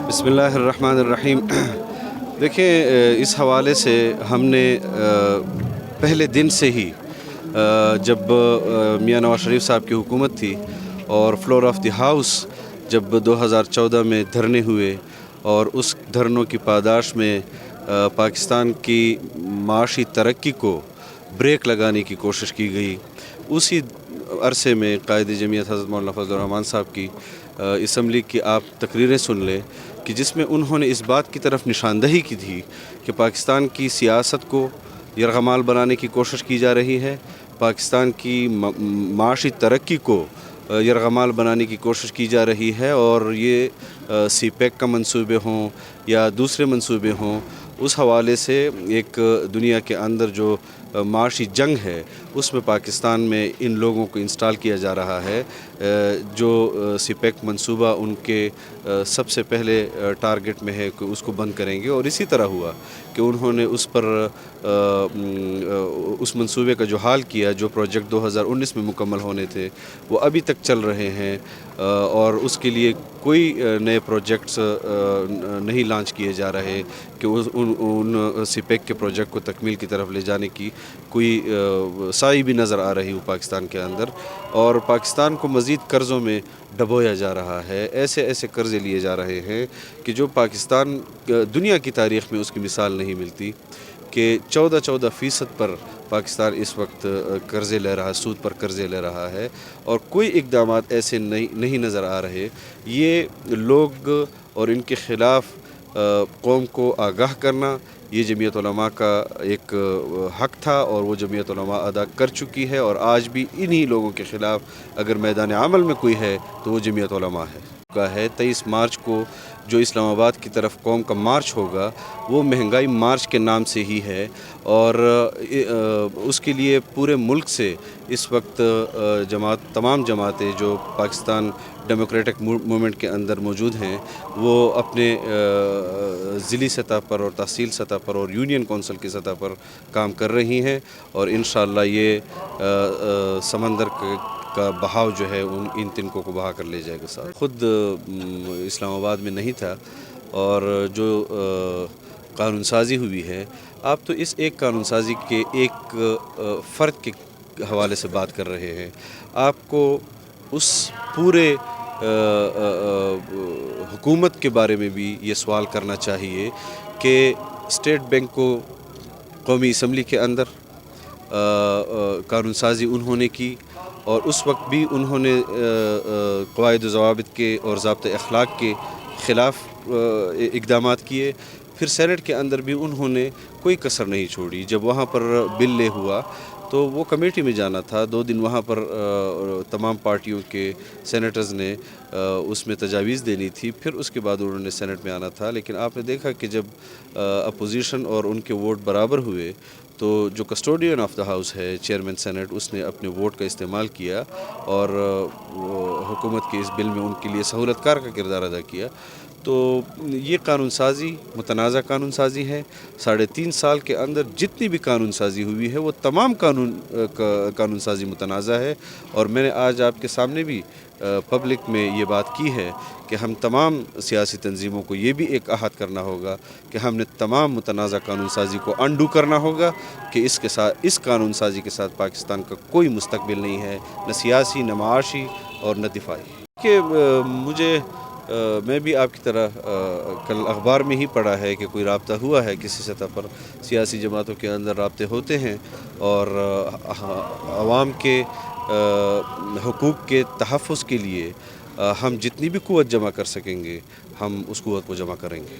بسم اللہ الرحمن الرحیم۔ دیکھیں، اس حوالے سے ہم نے پہلے دن سے ہی جب میاں نواز شریف صاحب کی حکومت تھی اور فلور آف دی ہاؤس جب 2014 میں دھرنے ہوئے اور اس دھرنوں کی پاداش میں پاکستان کی معاشی ترقی کو بریک لگانے کی کوشش کی گئی، اسی عرصے میں قائد جمعیت حضرت مولانا فضل الرحمان صاحب کی اسمبلی کی آپ تقریریں سن لیں کہ جس میں انہوں نے اس بات کی طرف نشاندہی کی تھی کہ پاکستان کی سیاست کو یرغمال بنانے کی کوشش کی جا رہی ہے، پاکستان کی معاشی ترقی کو یرغمال بنانے کی کوشش کی جا رہی ہے، اور یہ سی پیک کا منصوبے ہوں یا دوسرے منصوبے ہوں، اس حوالے سے ایک دنیا کے اندر جو معاشی جنگ ہے اس میں پاکستان میں ان لوگوں کو انسٹال کیا جا رہا ہے جو سی پیک منصوبہ ان کے سب سے پہلے ٹارگٹ میں ہے کہ اس کو بند کریں گے، اور اسی طرح ہوا کہ انہوں نے اس پر اس منصوبے کا جو حال کیا، جو پروجیکٹ 2019 میں مکمل ہونے تھے وہ ابھی تک چل رہے ہیں، اور اس کے لیے کوئی نئے پروجیکٹس نہیں لانچ کیے جا رہے کہ ان سی پیک کے پروجیکٹ کو تکمیل کی طرف لے جانے کی کوئی سائی بھی نظر آ رہی ہو پاکستان کے اندر، اور پاکستان کو مزید قرضوں میں ڈبویا جا رہا ہے۔ ایسے قرضے لیے جا رہے ہیں کہ جو پاکستان دنیا کی تاریخ میں اس کی مثال نہیں ملتی، کہ 14% پر پاکستان اس وقت قرضے لے رہا ہے، سود پر قرضے لے رہا ہے، اور کوئی اقدامات ایسے نہیں نظر آ رہے۔ یہ لوگ اور ان کے خلاف قوم کو آگاہ کرنا یہ جمعیت علماء کا ایک حق تھا، اور وہ جمعیت علماء ادا کر چکی ہے، اور آج بھی انہی لوگوں کے خلاف اگر میدان عمل میں کوئی ہے تو وہ جمعیت علماء ہے۔ 23 مارچ کو جو اسلام آباد کی طرف قوم کا مارچ ہوگا وہ مہنگائی مارچ کے نام سے ہی ہے، اور اس کے لیے پورے ملک سے اس وقت تمام جماعتیں جو پاکستان ڈیموکریٹک موومنٹ کے اندر موجود ہیں وہ اپنے ضلعی سطح پر اور تحصیل سطح پر اور یونین کونسل کی سطح پر کام کر رہی ہیں، اور انشاءاللہ یہ سمندر کا بہاؤ جو ہے ان تنکوں کو بہا کر لے جائے گا ساتھ۔ خود اسلام آباد میں نہیں تھا، اور جو قانون سازی ہوئی ہے، آپ تو اس ایک قانون سازی کے ایک فرد کے حوالے سے بات کر رہے ہیں، آپ کو اس پورے حکومت کے بارے میں بھی یہ سوال کرنا چاہیے کہ اسٹیٹ بینک کو قومی اسمبلی کے اندر قانون سازی انہوں نے کی، اور اس وقت بھی انہوں نے قواعد و ضوابط کے اور ضابطۂ اخلاق کے خلاف اقدامات کیے، پھر سینٹ کے اندر بھی انہوں نے کوئی کسر نہیں چھوڑی۔ جب وہاں پر بل لے ہوا تو وہ کمیٹی میں جانا تھا، 2 دن وہاں پر تمام پارٹیوں کے سینیٹرز نے اس میں تجاویز دینی تھی، پھر اس کے بعد انہوں نے سینٹ میں آنا تھا۔ لیکن آپ نے دیکھا کہ جب اپوزیشن اور ان کے ووٹ برابر ہوئے تو جو کسٹوڈین آف دا ہاؤس ہے چیئرمین سینٹ، اس نے اپنے ووٹ کا استعمال کیا اور حکومت کے اس بل میں ان کے لیے سہولت کار کا کردار ادا کیا۔ تو یہ قانون سازی متنازع قانون سازی ہے۔ 3.5 سال کے اندر جتنی بھی قانون سازی ہوئی ہے وہ تمام قانون سازی متنازع ہے، اور میں نے آج آپ کے سامنے بھی پبلک میں یہ بات کی ہے کہ ہم تمام سیاسی تنظیموں کو یہ بھی ایک عہد کرنا ہوگا کہ ہم نے تمام متنازع قانون سازی کو انڈو کرنا ہوگا، کہ اس قانون سازی کے ساتھ پاکستان کا کوئی مستقبل نہیں ہے، نہ سیاسی، نہ معاشی اور نہ دفاعی۔ کہ میں بھی آپ کی طرح کل اخبار میں ہی پڑھا ہے کہ کوئی رابطہ ہوا ہے کسی سطح پر، سیاسی جماعتوں کے اندر رابطے ہوتے ہیں، اور عوام کے حقوق کے تحفظ کے لیے ہم جتنی بھی قوت جمع کر سکیں گے ہم اس قوت کو جمع کریں گے۔